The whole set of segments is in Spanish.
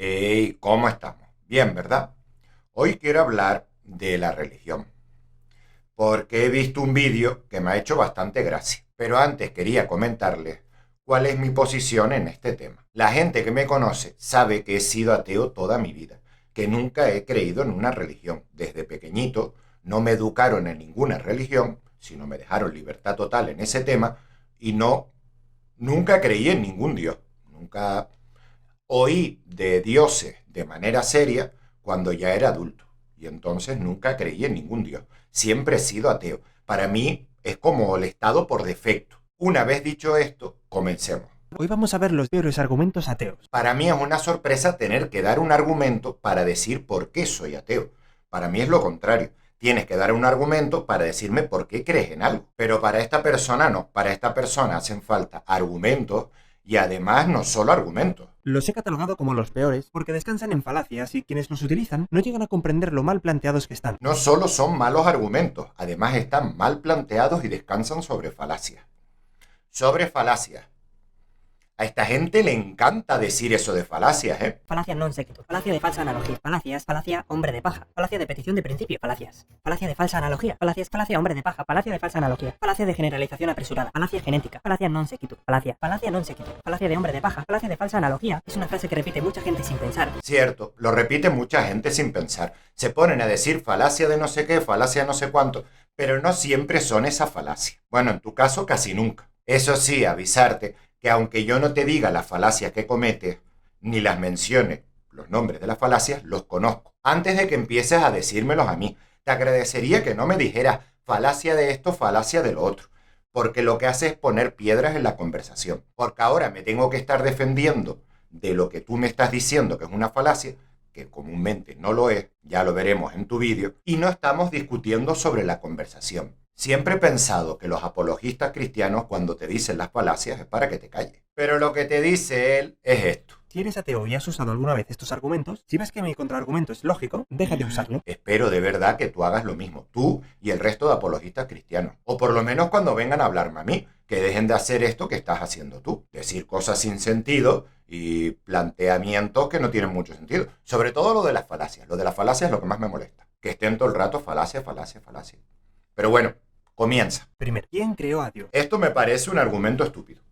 Hey, ¿cómo estamos? Bien, ¿verdad? Hoy quiero hablar de la religión, porque he visto un vídeo que me ha hecho bastante gracia. Pero antes quería comentarles cuál es mi posición en este tema. La gente que me conoce sabe que he sido ateo toda mi vida, que nunca he creído en una religión. Desde pequeñito no me educaron en ninguna religión, sino me dejaron libertad total en ese tema y nunca creí en ningún dios. Nunca oí de dioses de manera seria cuando ya era adulto. Y entonces nunca creí en ningún dios. Siempre he sido ateo. Para mí es como el estado por defecto. Una vez dicho esto, comencemos. Hoy vamos a ver los peores argumentos ateos. Para mí es una sorpresa tener que dar un argumento para decir por qué soy ateo. Para mí es lo contrario. Tienes que dar un argumento para decirme por qué crees en algo. Pero para esta persona no. Para esta persona hacen falta argumentos y además no solo argumentos. Los he catalogado como los peores porque descansan en falacias y quienes los utilizan no llegan a comprender lo mal planteados que están. No solo son malos argumentos, además están mal planteados y descansan sobre falacias. Sobre falacias. A esta gente le encanta decir eso de falacias, ¿eh? Falacia non sequitur. Falacia de falsa analogía. Falacias. Falacia hombre de paja. Falacia de petición de principio. Falacias. Falacia de falsa analogía. Falacias. Falacia hombre de paja. Falacia de falsa analogía. Falacia de generalización apresurada. Falacia genética. Falacia non sequitur. Falacia. Falacia non sequitur. Falacia de hombre de paja. Falacia de falsa analogía. Es una frase que repite mucha gente sin pensar. Cierto, lo repite mucha gente sin pensar. Se ponen a decir falacia de no sé qué, falacia de no sé cuánto, pero no siempre son esa falacia. Bueno, en tu caso casi nunca. Eso sí, avisarte que aunque yo no te diga las falacias que cometes, ni las mencione, los nombres de las falacias, los conozco. Antes de que empieces a decírmelos a mí, te agradecería que no me dijeras falacia de esto, falacia de lo otro, porque lo que hace es poner piedras en la conversación. Porque ahora me tengo que estar defendiendo de lo que tú me estás diciendo que es una falacia, que comúnmente no lo es, ya lo veremos en tu vídeo, y no estamos discutiendo sobre la conversación. Siempre he pensado que los apologistas cristianos cuando te dicen las falacias es para que te calles. Pero lo que te dice él es esto. Si eres ateo y has usado alguna vez estos argumentos, si ves que mi contraargumento es lógico, deja de usarlo. Espero de verdad que tú hagas lo mismo, tú y el resto de apologistas cristianos. O por lo menos cuando vengan a hablarme a mí, que dejen de hacer esto que estás haciendo tú. Decir cosas sin sentido y planteamientos que no tienen mucho sentido. Sobre todo lo de las falacias. Lo de las falacias es lo que más me molesta. Que estén todo el rato falacia, falacia, falacia. Pero bueno, comienza. Primero, ¿quién creó a Dios? Esto me parece un argumento estúpido.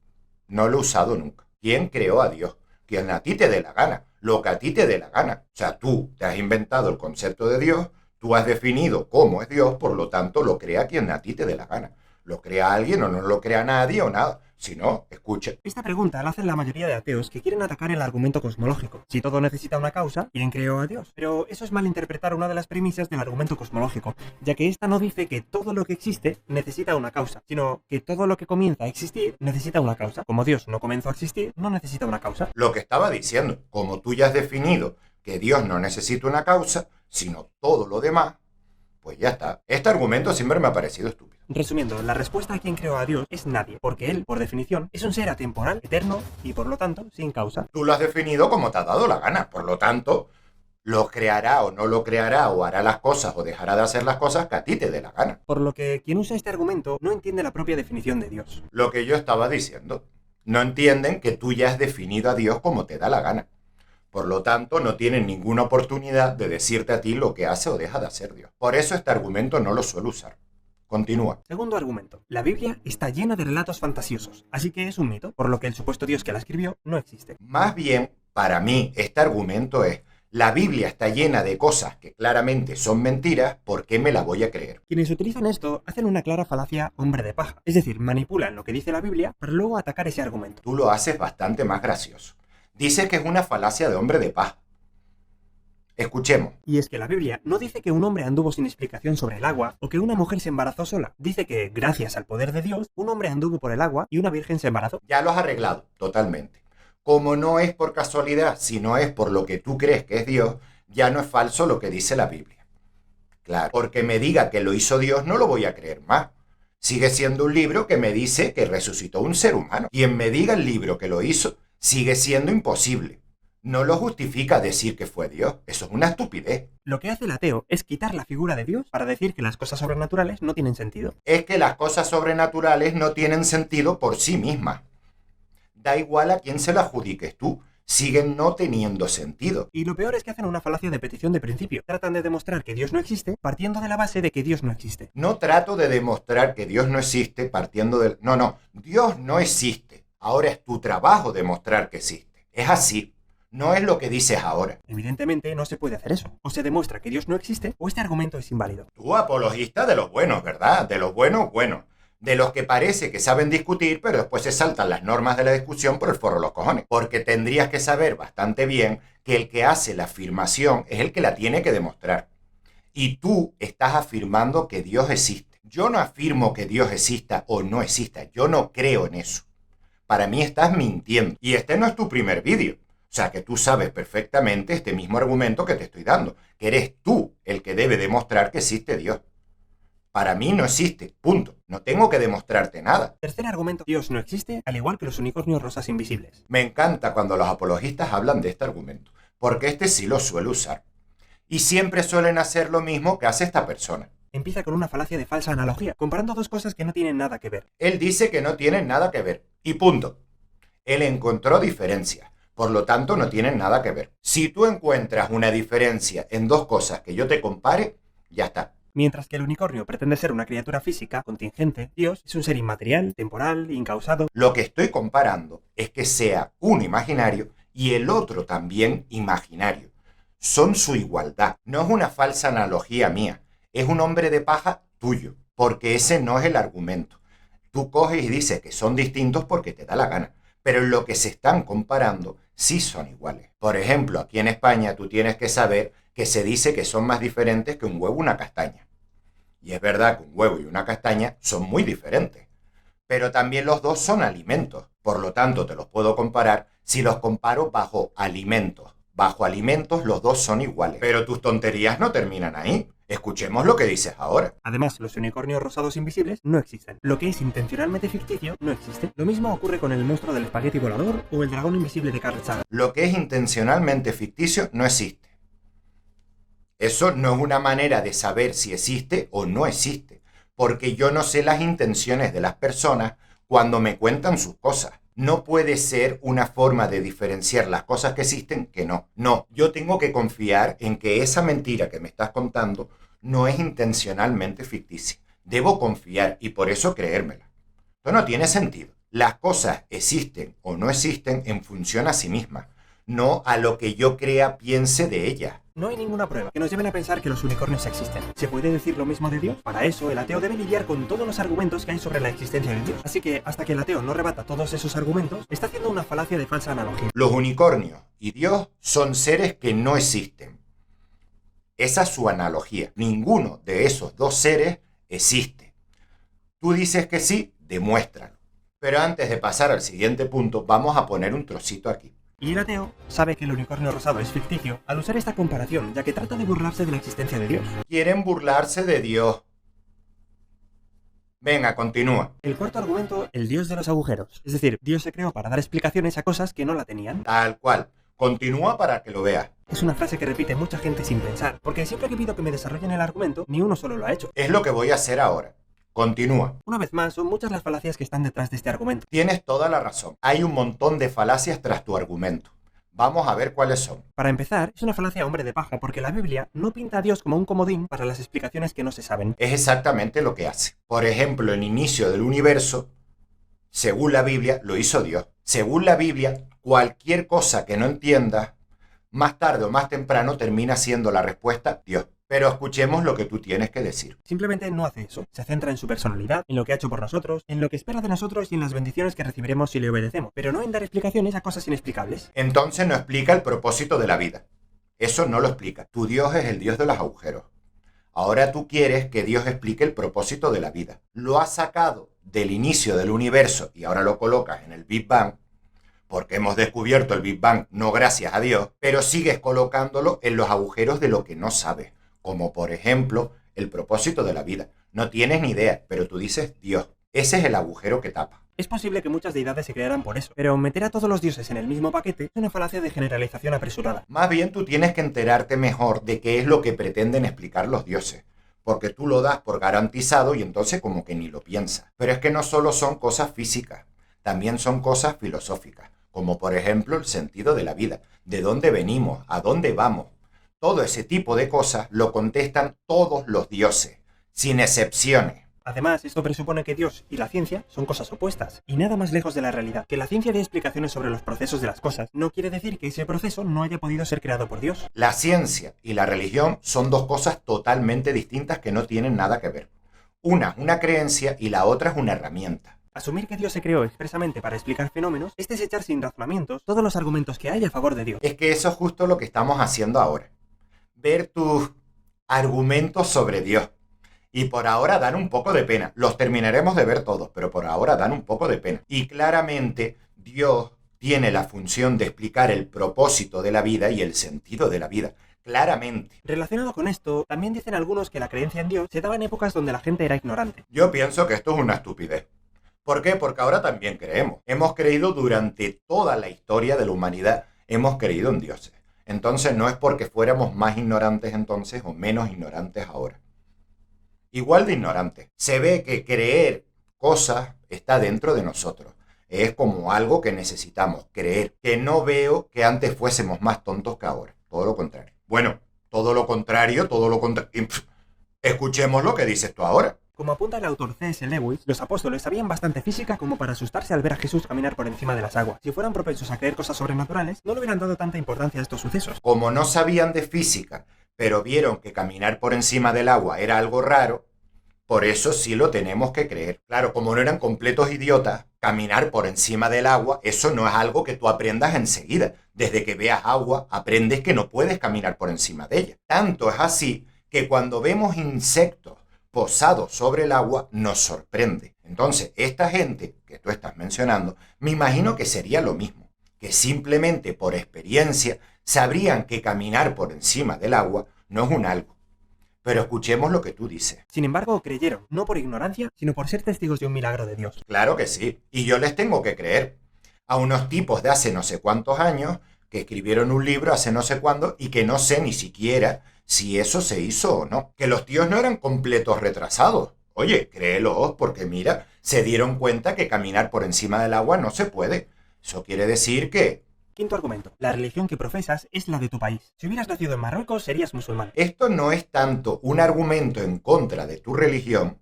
No lo he usado nunca. ¿Quién creó a Dios? Quien a ti te dé la gana. Lo que a ti te dé la gana. O sea, tú te has inventado el concepto de Dios, tú has definido cómo es Dios, por lo tanto lo crea quien a ti te dé la gana. Lo crea alguien o no lo crea nadie o nada. Si no, escucha. Esta pregunta la hacen la mayoría de ateos que quieren atacar el argumento cosmológico. Si todo necesita una causa, ¿quién creó a Dios? Pero eso es malinterpretar una de las premisas del argumento cosmológico, ya que esta no dice que todo lo que existe necesita una causa, sino que todo lo que comienza a existir necesita una causa. Como Dios no comenzó a existir, no necesita una causa. Lo que estaba diciendo, como tú ya has definido que Dios no necesita una causa, sino todo lo demás, pues ya está. Este argumento siempre me ha parecido estúpido. Resumiendo, la respuesta a quien creó a Dios es nadie, porque él, por definición, es un ser atemporal, eterno y, por lo tanto, sin causa. Tú lo has definido como te ha dado la gana, por lo tanto, lo creará o no lo creará o hará las cosas o dejará de hacer las cosas que a ti te dé la gana. Por lo que quien usa este argumento no entiende la propia definición de Dios. Lo que yo estaba diciendo. No entienden que tú ya has definido a Dios como te da la gana. Por lo tanto, no tienen ninguna oportunidad de decirte a ti lo que hace o deja de hacer Dios. Por eso este argumento no lo suelo usar. Continúa. Segundo argumento. La Biblia está llena de relatos fantasiosos, así que es un mito, por lo que el supuesto Dios que la escribió no existe. Más bien, para mí, este argumento es: la Biblia está llena de cosas que claramente son mentiras, ¿por qué me la voy a creer? Quienes utilizan esto hacen una clara falacia hombre de paja, es decir, manipulan lo que dice la Biblia para luego atacar ese argumento. Tú lo haces bastante más gracioso. Dice que es una falacia de hombre de paja. Escuchemos. Y es que la Biblia no dice que un hombre anduvo sin explicación sobre el agua o que una mujer se embarazó sola. Dice que, gracias al poder de Dios, un hombre anduvo por el agua y una virgen se embarazó. Ya lo has arreglado, totalmente. Como no es por casualidad, sino es por lo que tú crees que es Dios, ya no es falso lo que dice la Biblia. Claro, porque me diga que lo hizo Dios no lo voy a creer más. Sigue siendo un libro que me dice que resucitó un ser humano. Quien me diga el libro que lo hizo, sigue siendo imposible. No lo justifica decir que fue Dios. Eso es una estupidez. Lo que hace el ateo es quitar la figura de Dios para decir que las cosas sobrenaturales no tienen sentido. Es que las cosas sobrenaturales no tienen sentido por sí mismas. Da igual a quién se la adjudiques tú. siguen no teniendo sentido. Y lo peor es que hacen una falacia de petición de principio. Tratan de demostrar que Dios no existe partiendo de la base de que Dios no existe. No trato de demostrar que Dios no existe partiendo del... No, Dios no existe. Ahora es tu trabajo demostrar que existe. Es así. No es lo que dices ahora. Evidentemente no se puede hacer eso. O se demuestra que Dios no existe o este argumento es inválido. Tú apologista de los buenos, ¿verdad? De los buenos, bueno. De los que parece que saben discutir, pero después se saltan las normas de la discusión por el forro de los cojones. Porque tendrías que saber bastante bien que el que hace la afirmación es el que la tiene que demostrar. Y tú estás afirmando que Dios existe. Yo no afirmo que Dios exista o no exista. Yo no creo en eso. Para mí estás mintiendo. Y este no es tu primer vídeo. O sea que tú sabes perfectamente este mismo argumento que te estoy dando. Que eres tú el que debe demostrar que existe Dios. Para mí no existe, punto. No tengo que demostrarte nada. Tercer argumento, Dios no existe, al igual que los unicornios rosas invisibles. Me encanta cuando los apologistas hablan de este argumento, porque este sí lo suelo usar. Y siempre suelen hacer lo mismo que hace esta persona. Empieza con una falacia de falsa analogía, comparando dos cosas que no tienen nada que ver. Él dice que no tienen nada que ver, y punto. Él encontró diferencias, por lo tanto no tienen nada que ver. Si tú encuentras una diferencia en dos cosas que yo te compare, ya está. Mientras que el unicornio pretende ser una criatura física, contingente, Dios es un ser inmaterial, temporal, incausado. Lo que estoy comparando es que sea uno imaginario y el otro también imaginario. Son su igualdad. No es una falsa analogía mía. Es un hombre de paja tuyo, porque ese no es el argumento. Tú coges y dices que son distintos porque te da la gana. Pero en lo que se están comparando sí son iguales. Por ejemplo, aquí en España tú tienes que saber que se dice que son más diferentes que un huevo y una castaña. Y es verdad que un huevo y una castaña son muy diferentes. Pero también los dos son alimentos. Por lo tanto, te los puedo comparar si los comparo bajo alimentos. Bajo alimentos los dos son iguales. Pero tus tonterías no terminan ahí. Escuchemos lo que dices ahora. Además, los unicornios rosados invisibles no existen. Lo que es intencionalmente ficticio no existe. Lo mismo ocurre con el monstruo del espagueti volador o el dragón invisible de Carl Sagan. Lo que es intencionalmente ficticio no existe. Eso no es una manera de saber si existe o no existe, porque yo no sé las intenciones de las personas cuando me cuentan sus cosas. No puede ser una forma de diferenciar las cosas que existen que no. No, yo tengo que confiar en que esa mentira que me estás contando no es intencionalmente ficticia. Debo confiar y por eso creérmela. Esto no tiene sentido. Las cosas existen o no existen en función a sí mismas, no a lo que yo crea, piense de ellas. No hay ninguna prueba que nos lleven a pensar que los unicornios existen. ¿Se puede decir lo mismo de Dios? Para eso, el ateo debe lidiar con todos los argumentos que hay sobre la existencia de Dios. Así que, hasta que el ateo no rebata todos esos argumentos, está haciendo una falacia de falsa analogía. Los unicornios y Dios son seres que no existen. Esa es su analogía. Ninguno de esos dos seres existe. Tú dices que sí, demuéstralo. Pero antes de pasar al siguiente punto, vamos a poner un trocito aquí. Y el ateo sabe que el unicornio rosado es ficticio al usar esta comparación, ya que trata de burlarse de la existencia de Dios. Quieren burlarse de Dios. Venga, continúa. El cuarto argumento, el Dios de los agujeros. Es decir, Dios se creó para dar explicaciones a cosas que no la tenían. Tal cual. Continúa para que lo veas. Es una frase que repite mucha gente sin pensar, porque siempre que pido que me desarrollen el argumento, ni uno solo lo ha hecho. Es lo que voy a hacer ahora. Continúa. Una vez más, son muchas las falacias que están detrás de este argumento. Tienes toda la razón. Hay un montón de falacias tras tu argumento. Vamos a ver cuáles son. Para empezar, es una falacia hombre de paja, porque la Biblia no pinta a Dios como un comodín para las explicaciones que no se saben. Es exactamente lo que hace. Por ejemplo, el inicio del universo, según la Biblia, lo hizo Dios. Según la Biblia, cualquier cosa que no entiendas, más tarde o más temprano termina siendo la respuesta Dios. Pero escuchemos lo que tú tienes que decir. Simplemente no hace eso. Se centra en su personalidad, en lo que ha hecho por nosotros, en lo que espera de nosotros y en las bendiciones que recibiremos si le obedecemos, pero no en dar explicaciones a cosas inexplicables. Entonces no explica el propósito de la vida. Eso no lo explica. Tu Dios es el Dios de los agujeros. Ahora tú quieres que Dios explique el propósito de la vida. Lo has sacado del inicio del universo y ahora lo colocas en el Big Bang, porque hemos descubierto el Big Bang, no gracias a Dios, pero sigues colocándolo en los agujeros de lo que no sabes. Como por ejemplo, el propósito de la vida. No tienes ni idea, pero tú dices Dios. Ese es el agujero que tapa. Es posible que muchas deidades se crearan por eso, pero meter a todos los dioses en el mismo paquete es una falacia de generalización apresurada. Más bien tú tienes que enterarte mejor de qué es lo que pretenden explicar los dioses, porque tú lo das por garantizado y entonces como que ni lo piensas. Pero es que no solo son cosas físicas, también son cosas filosóficas. como por ejemplo el sentido de la vida, de dónde venimos, a dónde vamos. Todo ese tipo de cosas lo contestan todos los dioses, sin excepciones. Además, esto presupone que Dios y la ciencia son cosas opuestas, y nada más lejos de la realidad. Que la ciencia dé explicaciones sobre los procesos de las cosas no quiere decir que ese proceso no haya podido ser creado por Dios. La ciencia y la religión son dos cosas totalmente distintas que no tienen nada que ver. Una es una creencia y la otra es una herramienta. Asumir que Dios se creó expresamente para explicar fenómenos es desechar sin razonamientos todos los argumentos que hay a favor de Dios. Es que eso es justo lo que estamos haciendo ahora. Ver tus argumentos sobre Dios. Y por ahora dan un poco de pena. Los terminaremos de ver todos, pero por ahora dan un poco de pena. Y claramente Dios tiene la función de explicar el propósito de la vida y el sentido de la vida. Claramente. Relacionado con esto, también dicen algunos que la creencia en Dios se daba en épocas donde la gente era ignorante. Yo pienso que esto es una estupidez. ¿Por qué? Porque ahora también creemos. Hemos creído durante toda la historia de la humanidad. Hemos creído en dioses. Entonces no es porque fuéramos más ignorantes entonces o menos ignorantes ahora. Igual de ignorantes. Se ve que creer cosas está dentro de nosotros. Es como algo que necesitamos creer. Que no veo que antes fuésemos más tontos que ahora. Todo lo contrario. Bueno, todo lo contrario. Escuchemos lo que dices tú ahora. Como apunta el autor C.S. Lewis, los apóstoles sabían bastante física como para asustarse al ver a Jesús caminar por encima de las aguas. Si fueran propensos a creer cosas sobrenaturales, no le hubieran dado tanta importancia a estos sucesos. Como no sabían de física, pero vieron que caminar por encima del agua era algo raro, por eso sí lo tenemos que creer. Claro, como no eran completos idiotas, caminar por encima del agua, eso no es algo que tú aprendas enseguida. Desde que veas agua, aprendes que no puedes caminar por encima de ella. Tanto es así que cuando vemos insectos posados sobre el agua, nos sorprende. Entonces, esta gente que tú estás mencionando, me imagino que sería lo mismo, que simplemente por experiencia sabrían que caminar por encima del agua no es un algo. Pero escuchemos lo que tú dices. Sin embargo, creyeron, no por ignorancia, sino por ser testigos de un milagro de Dios. Claro que sí, y yo les tengo que creer. A unos tipos de hace no sé cuántos años, que escribieron un libro hace no sé cuándo, y que no sé ni siquiera si eso se hizo o no. Que los tíos no eran completos retrasados. Oye, créelos, porque mira, se dieron cuenta que caminar por encima del agua no se puede. Eso quiere decir que... Quinto argumento. La religión que profesas es la de tu país. Si hubieras nacido en Marruecos, serías musulmán. Esto no es tanto un argumento en contra de tu religión,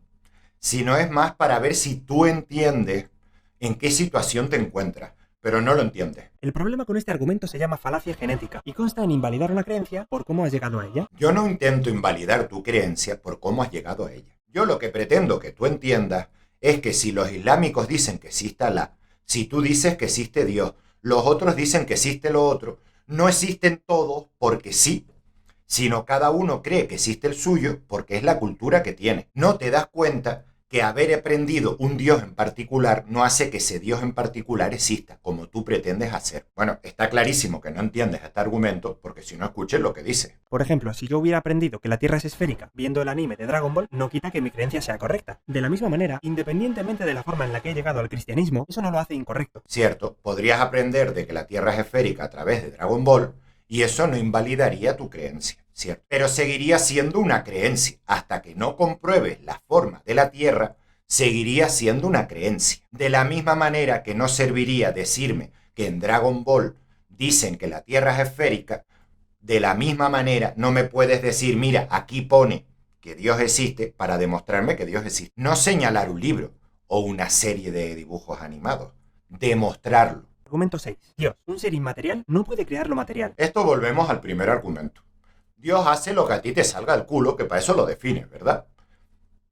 sino es más para ver si tú entiendes en qué situación te encuentras. Pero no lo entiendes. El problema con este argumento se llama falacia genética y consta en invalidar una creencia por cómo has llegado a ella. Yo no intento invalidar tu creencia por cómo has llegado a ella. Yo lo que pretendo que tú entiendas es que si los islámicos dicen que existe Alá, si tú dices que existe Dios, los otros dicen que existe lo otro, no existen todos porque sí, sino cada uno cree que existe el suyo porque es la cultura que tiene. No te das cuenta que haber aprendido un Dios en particular no hace que ese Dios en particular exista, como tú pretendes hacer. Bueno, está clarísimo que no entiendes este argumento, porque si no escuches lo que dice. Por ejemplo, si yo hubiera aprendido que la Tierra es esférica viendo el anime de Dragon Ball, no quita que mi creencia sea correcta. De la misma manera, independientemente de la forma en la que he llegado al cristianismo, eso no lo hace incorrecto. Cierto, podrías aprender de que la Tierra es esférica a través de Dragon Ball, y eso no invalidaría tu creencia, ¿cierto? Pero seguiría siendo una creencia. Hasta que no compruebes la forma de la Tierra, seguiría siendo una creencia. De la misma manera que no serviría decirme que en Dragon Ball dicen que la Tierra es esférica, de la misma manera no me puedes decir, mira, aquí pone que Dios existe para demostrarme que Dios existe. No señalar un libro o una serie de dibujos animados, demostrarlo. Argumento 6. Dios, un ser inmaterial, no puede crear lo material. Esto volvemos al primer argumento. Dios hace lo que a ti te salga del culo, que para eso lo defines, ¿verdad?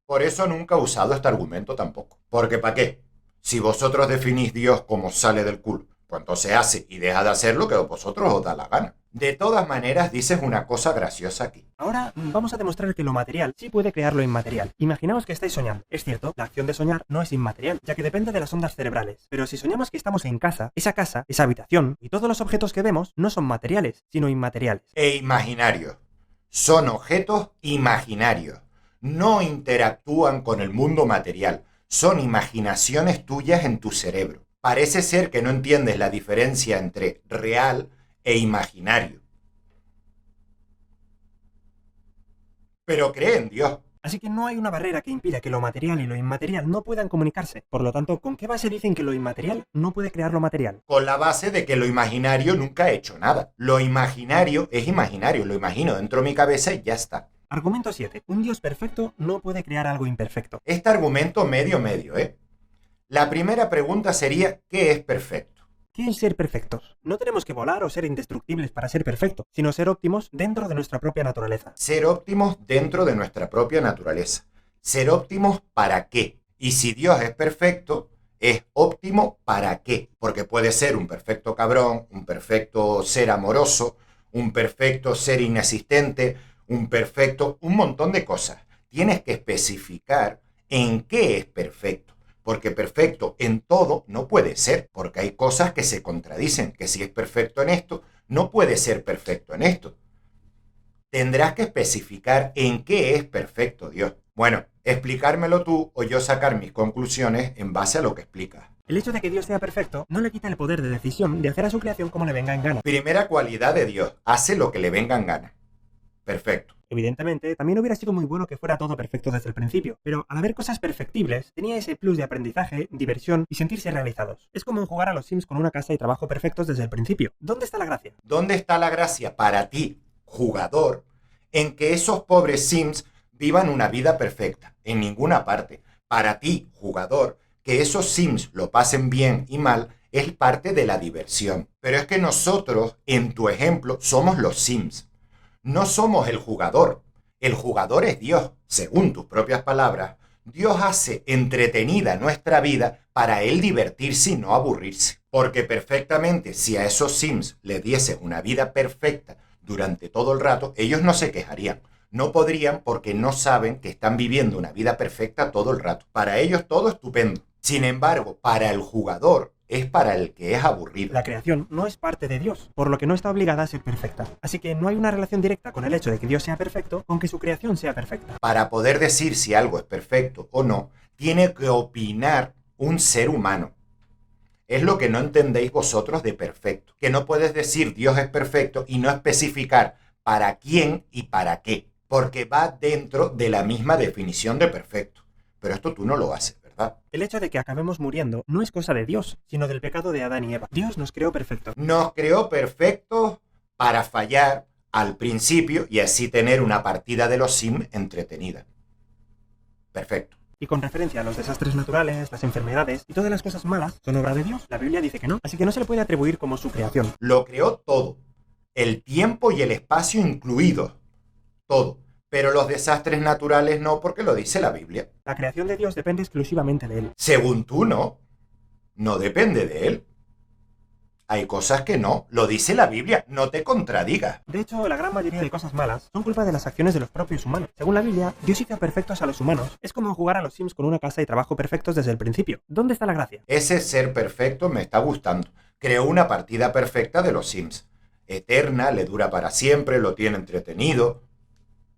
Por eso nunca he usado este argumento tampoco. Porque ¿para qué? Si vosotros definís Dios como sale del culo, pues entonces hace y deja de hacer lo que a vosotros os da la gana. De todas maneras, dices una cosa graciosa aquí. Ahora vamos a demostrar que lo material sí puede crear lo inmaterial. Imaginaos que estáis soñando. Es cierto, la acción de soñar no es inmaterial, ya que depende de las ondas cerebrales. Pero si soñamos que estamos en casa, esa habitación y todos los objetos que vemos no son materiales, sino inmateriales. E imaginarios. Son objetos imaginarios. No interactúan con el mundo material. Son imaginaciones tuyas en tu cerebro. Parece ser que no entiendes la diferencia entre real e imaginario. Pero cree en Dios. Así que no hay una barrera que impida que lo material y lo inmaterial no puedan comunicarse. Por lo tanto, ¿con qué base dicen que lo inmaterial no puede crear lo material? Con la base de que lo imaginario nunca ha hecho nada. Lo imaginario es imaginario, lo imagino dentro de mi cabeza y ya está. Argumento 7. Un Dios perfecto no puede crear algo imperfecto. Este argumento medio, ¿eh? La primera pregunta sería, ¿qué es perfecto? ¿Qué es ser perfectos? No tenemos que volar o ser indestructibles para ser perfectos, sino ser óptimos dentro de nuestra propia naturaleza. Ser óptimos dentro de nuestra propia naturaleza. Ser óptimos ¿para qué? Y si Dios es perfecto, es óptimo ¿para qué? Porque puede ser un perfecto cabrón, un perfecto ser amoroso, un perfecto ser inexistente, un montón de cosas. Tienes que especificar en qué es perfecto. Porque perfecto en todo no puede ser, porque hay cosas que se contradicen, que si es perfecto en esto, no puede ser perfecto en esto. Tendrás que especificar en qué es perfecto Dios. Bueno, explicármelo tú o yo sacar mis conclusiones en base a lo que explicas. El hecho de que Dios sea perfecto no le quita el poder de decisión de hacer a su creación como le venga en gana. Primera cualidad de Dios, hace lo que le venga en gana. Perfecto. Evidentemente, también hubiera sido muy bueno que fuera todo perfecto desde el principio, pero al haber cosas perfectibles, tenía ese plus de aprendizaje, diversión y sentirse realizados. Es como jugar a los Sims con una casa y trabajo perfectos desde el principio. ¿Dónde está la gracia? ¿Dónde está la gracia para ti, jugador, en que esos pobres Sims vivan una vida perfecta? En ninguna parte. Para ti, jugador, que esos Sims lo pasen bien y mal es parte de la diversión. Pero es que nosotros, en tu ejemplo, somos los Sims. No somos el jugador. El jugador es Dios. Según tus propias palabras, Dios hace entretenida nuestra vida para Él divertirse y no aburrirse. Porque perfectamente, si a esos Sims les diese una vida perfecta durante todo el rato, ellos no se quejarían. No podrían porque no saben que están viviendo una vida perfecta todo el rato. Para ellos todo estupendo. Sin embargo, para el jugador es para el que es aburrido. La creación no es parte de Dios, por lo que no está obligada a ser perfecta. Así que no hay una relación directa con el hecho de que Dios sea perfecto con que su creación sea perfecta. Para poder decir si algo es perfecto o no, tiene que opinar un ser humano. Es lo que no entendéis vosotros de perfecto. Que no puedes decir Dios es perfecto y no especificar para quién y para qué. Porque va dentro de la misma definición de perfecto. Pero esto tú no lo haces, ¿verdad? El hecho de que acabemos muriendo no es cosa de Dios, sino del pecado de Adán y Eva. Dios nos creó perfectos. Nos creó perfectos para fallar al principio y así tener una partida de los Sims entretenida. Perfecto. Y con referencia a los desastres naturales, las enfermedades y todas las cosas malas, ¿son obra de Dios? La Biblia dice que no, así que no se le puede atribuir como su creación. Lo creó todo. El tiempo y el espacio incluidos. Todo. Pero los desastres naturales no, porque lo dice la Biblia. La creación de Dios depende exclusivamente de Él. Según tú, no. No depende de Él. Hay cosas que no. Lo dice la Biblia. No te contradigas. De hecho, la gran mayoría de cosas malas son culpa de las acciones de los propios humanos. Según la Biblia, Dios hizo perfectos a los humanos. Es como jugar a los Sims con una casa y trabajo perfectos desde el principio. ¿Dónde está la gracia? Ese ser perfecto me está gustando. Creó una partida perfecta de los Sims. Eterna, le dura para siempre, lo tiene entretenido.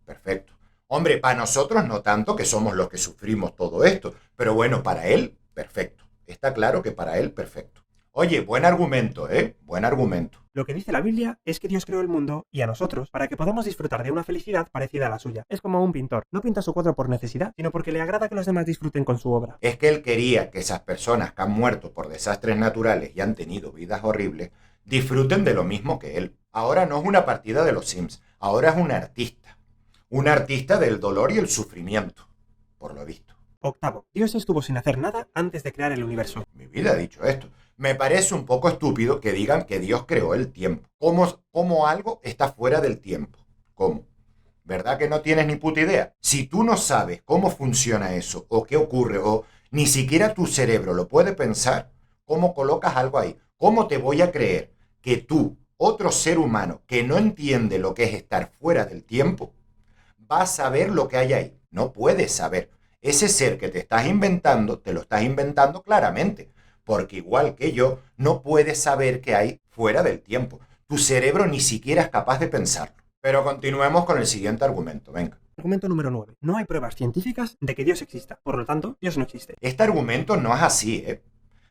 Perfecto. Hombre, para nosotros no tanto, que somos los que sufrimos todo esto. Pero bueno, para él, perfecto. Está claro que para él, perfecto. Oye, buen argumento, ¿eh? Buen argumento. Lo que dice la Biblia es que Dios creó el mundo y a nosotros para que podamos disfrutar de una felicidad parecida a la suya. Es como un pintor. No pinta su cuadro por necesidad, sino porque le agrada que los demás disfruten con su obra. Es que él quería que esas personas que han muerto por desastres naturales y han tenido vidas horribles disfruten de lo mismo que él. Ahora no es una partida de los Sims, ahora es un artista. Un artista del dolor y el sufrimiento, por lo visto. Octavo, Dios estuvo sin hacer nada antes de crear el universo. Mi vida ha dicho esto. Me parece un poco estúpido que digan que Dios creó el tiempo. ¿Cómo algo está fuera del tiempo? ¿Cómo? ¿Verdad que no tienes ni puta idea? Si tú no sabes cómo funciona eso, o qué ocurre, o ni siquiera tu cerebro lo puede pensar, ¿cómo colocas algo ahí? ¿Cómo te voy a creer que tú, otro ser humano que no entiende lo que es estar fuera del tiempo, vas a saber lo que hay ahí? No puedes saber. Ese ser que te estás inventando, te lo estás inventando claramente. Porque igual que yo, no puedes saber qué hay fuera del tiempo. Tu cerebro ni siquiera es capaz de pensarlo. Pero continuemos con el siguiente argumento, venga. Argumento número 9. No hay pruebas científicas de que Dios exista. Por lo tanto, Dios no existe. Este argumento no es así, ¿eh?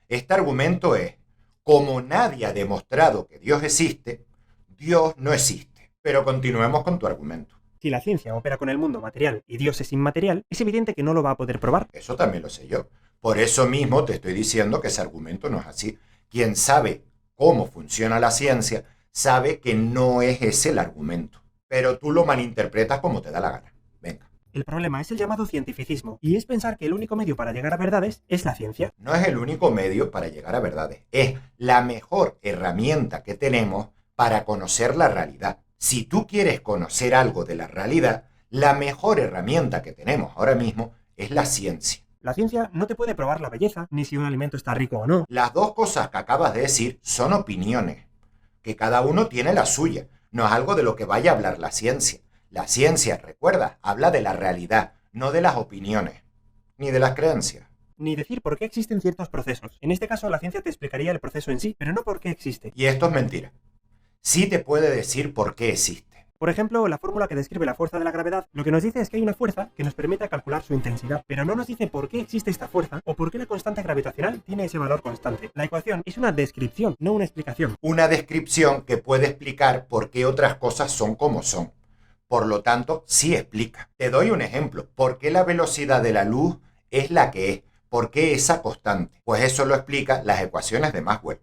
Este argumento es, como nadie ha demostrado que Dios existe, Dios no existe. Pero continuemos con tu argumento. Si la ciencia opera con el mundo material y Dios es inmaterial, es evidente que no lo va a poder probar. Eso también lo sé yo. Por eso mismo te estoy diciendo que ese argumento no es así. Quien sabe cómo funciona la ciencia sabe que no es ese el argumento. Pero tú lo malinterpretas como te da la gana. Venga. El problema es el llamado cientificismo, y es pensar que el único medio para llegar a verdades es la ciencia. No es el único medio para llegar a verdades. Es la mejor herramienta que tenemos para conocer la realidad. Si tú quieres conocer algo de la realidad, la mejor herramienta que tenemos ahora mismo es la ciencia. La ciencia no te puede probar la belleza, ni si un alimento está rico o no. Las dos cosas que acabas de decir son opiniones, que cada uno tiene la suya. No es algo de lo que vaya a hablar la ciencia. La ciencia, recuerda, habla de la realidad, no de las opiniones, ni de las creencias. Ni decir por qué existen ciertos procesos. En este caso, la ciencia te explicaría el proceso en sí, pero no por qué existe. Y esto es mentira. Sí te puede decir por qué existe. Por ejemplo, la fórmula que describe la fuerza de la gravedad, lo que nos dice es que hay una fuerza que nos permite calcular su intensidad, pero no nos dice por qué existe esta fuerza o por qué la constante gravitacional tiene ese valor constante. La ecuación es una descripción, no una explicación. Una descripción que puede explicar por qué otras cosas son como son. Por lo tanto, sí explica. Te doy un ejemplo. ¿Por qué la velocidad de la luz es la que es? ¿Por qué esa constante? Pues eso lo explica las ecuaciones de Maxwell.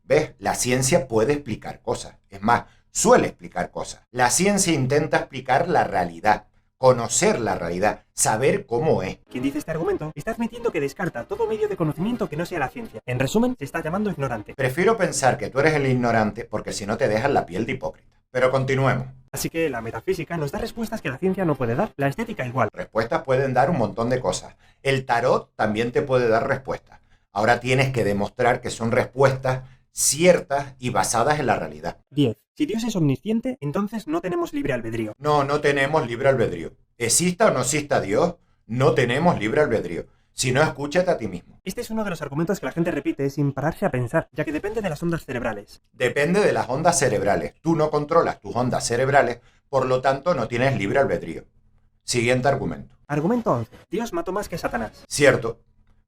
¿Ves? La ciencia puede explicar cosas. Es más, suele explicar cosas. La ciencia intenta explicar la realidad, conocer la realidad, saber cómo es. Quien dice este argumento está admitiendo que descarta todo medio de conocimiento que no sea la ciencia. En resumen, se está llamando ignorante. Prefiero pensar que tú eres el ignorante porque si no te dejas la piel de hipócrita. Pero continuemos. Así que la metafísica nos da respuestas que la ciencia no puede dar. La estética igual. Respuestas pueden dar un montón de cosas. El tarot también te puede dar respuestas. Ahora tienes que demostrar que son respuestas ciertas y basadas en la realidad. 10. Si Dios es omnisciente, entonces no tenemos libre albedrío. No tenemos libre albedrío. Exista o no exista Dios, no tenemos libre albedrío. Si no, escúchate a ti mismo. Este es uno de los argumentos que la gente repite sin pararse a pensar, ya que depende de las ondas cerebrales. Depende de las ondas cerebrales. Tú no controlas tus ondas cerebrales, por lo tanto no tienes libre albedrío. Siguiente argumento. Argumento 11. Dios mató más que Satanás. Cierto,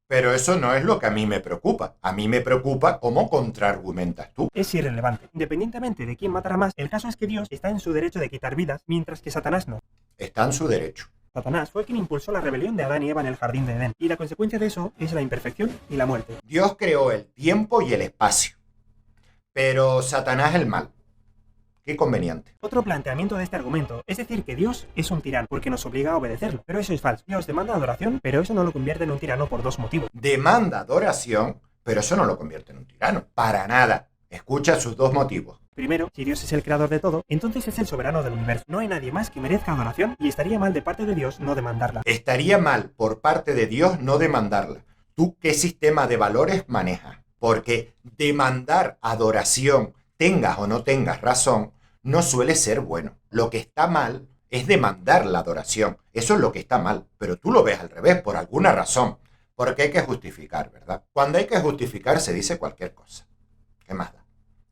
pero eso no es lo que a mí me preocupa. A mí me preocupa cómo contraargumentas tú. Es irrelevante. Independientemente de quién matará más, el caso es que Dios está en su derecho de quitar vidas, mientras que Satanás no. Está en su derecho. Satanás fue quien impulsó la rebelión de Adán y Eva en el jardín de Edén, y la consecuencia de eso es la imperfección y la muerte. Dios creó el tiempo y el espacio, pero Satanás el mal. Qué conveniente. Otro planteamiento de este argumento es decir que Dios es un tirano porque nos obliga a obedecerlo, pero eso es falso. Dios demanda adoración, pero eso no lo convierte en un tirano por dos motivos. Demanda adoración, pero eso no lo convierte en un tirano. Para nada. Escucha sus dos motivos. Primero, si Dios es el creador de todo, entonces es el soberano del universo. No hay nadie más que merezca adoración y estaría mal de parte de Dios no demandarla. Estaría mal por parte de Dios no demandarla. ¿Tú qué sistema de valores manejas? Porque demandar adoración, tengas o no tengas razón, no suele ser bueno. Lo que está mal es demandar la adoración. Eso es lo que está mal. Pero tú lo ves al revés, por alguna razón. Porque hay que justificar, ¿verdad? Cuando hay que justificar se dice cualquier cosa. ¿Qué más da?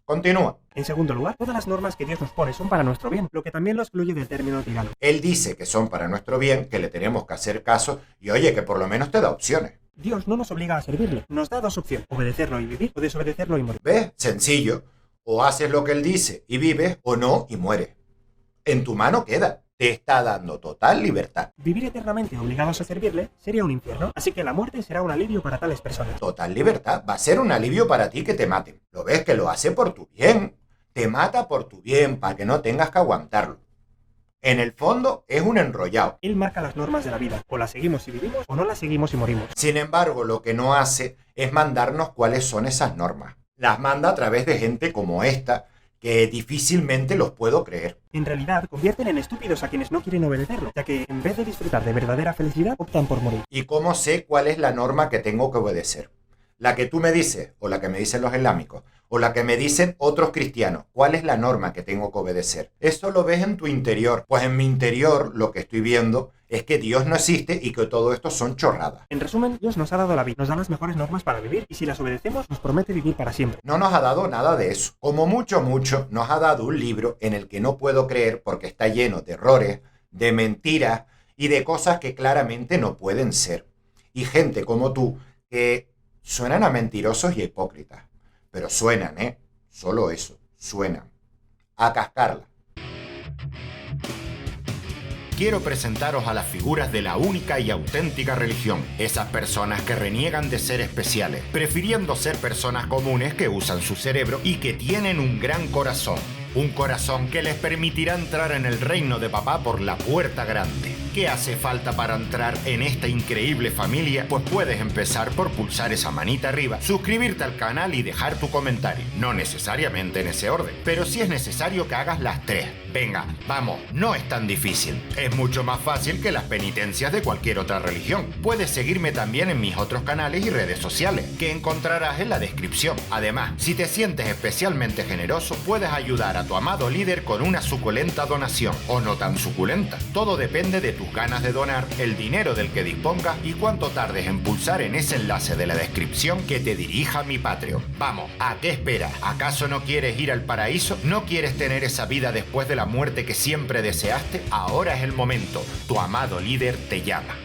Continúa. En segundo lugar, todas las normas que Dios nos pone son para nuestro bien, lo que también lo excluye del término tirano. Él dice que son para nuestro bien, que le tenemos que hacer caso y oye, que por lo menos te da opciones. Dios no nos obliga a servirle, nos da dos opciones, obedecerlo y vivir o desobedecerlo y morir. ¿Ves? Sencillo. O haces lo que él dice y vives, o no y mueres. En tu mano queda. Te está dando total libertad. Vivir eternamente obligados a servirle sería un infierno, así que la muerte será un alivio para tales personas. Total libertad. Va a ser un alivio para ti que te maten. ¿Lo ves que lo hace por tu bien? Te mata por tu bien, para que no tengas que aguantarlo. En el fondo es un enrollado. Él marca las normas de la vida. O las seguimos y vivimos, o no las seguimos y morimos. Sin embargo, lo que no hace es mandarnos cuáles son esas normas. Las manda a través de gente como esta, que difícilmente los puedo creer. En realidad, convierten en estúpidos a quienes no quieren obedecerlo, ya que en vez de disfrutar de verdadera felicidad, optan por morir. ¿Y cómo sé cuál es la norma que tengo que obedecer? La que tú me dices, o la que me dicen los islámicos, o la que me dicen otros cristianos. ¿Cuál es la norma que tengo que obedecer? Eso lo ves en tu interior. Pues en mi interior lo que estoy viendo es que Dios no existe y que todo esto son chorradas. En resumen, Dios nos ha dado la vida, nos da las mejores normas para vivir y si las obedecemos nos promete vivir para siempre. No nos ha dado nada de eso. Como mucho, nos ha dado un libro en el que no puedo creer porque está lleno de errores, de mentiras y de cosas que claramente no pueden ser. Y gente como tú que suenan a mentirosos y a hipócritas. Pero suenan, Solo eso, suenan. A cascarla. quiero presentaros a las figuras de la única y auténtica religión. Esas personas que reniegan de ser especiales, prefiriendo ser personas comunes que usan su cerebro y que tienen un gran corazón. Un corazón que les permitirá entrar en el reino de papá por la puerta grande. ¿Qué hace falta para entrar en esta increíble familia? Pues puedes empezar por pulsar esa manita arriba, suscribirte al canal y dejar tu comentario. No necesariamente en ese orden, pero sí es necesario que hagas las 3. Venga, vamos, no es tan difícil. Es mucho más fácil que las penitencias de cualquier otra religión. Puedes seguirme también en mis otros canales y redes sociales, que encontrarás en la descripción. Además, si te sientes especialmente generoso, puedes ayudar a tu amado líder con una suculenta donación, o no tan suculenta. Todo depende de tus ganas de donar, el dinero del que dispongas y cuánto tardes en pulsar en ese enlace de la descripción que te dirija a mi Patreon. Vamos, ¿a qué esperas? ¿Acaso no quieres ir al paraíso? ¿No quieres tener esa vida después de la muerte que siempre deseaste? Ahora es el momento. Tu amado líder te llama.